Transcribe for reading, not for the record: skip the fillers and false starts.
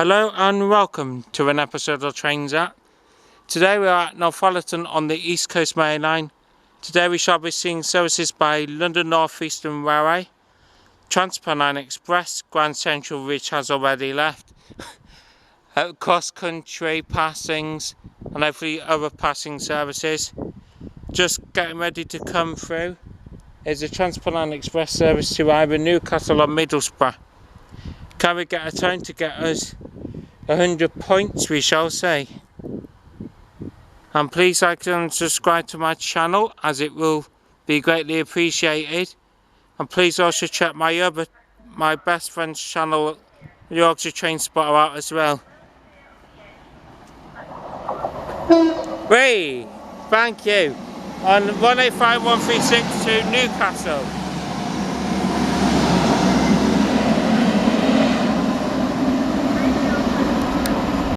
Hello and welcome to an episode of Trains At. Today we are at Northallerton on the East Coast Main Line. Today we shall be seeing services by London North Eastern Railway, Transpennine Express, Grand Central which has already left, cross country passings and hopefully other passing services. Just getting ready to come through is a Transpennine Express service to either Newcastle or Middlesbrough. Can we get a time to get us 100 points, we shall say. And please like and subscribe to my channel as it will be greatly appreciated. And please also check my best friend's channel, the Yorkshire Train Spotter, out as well. Thank you. On 185136 to Newcastle.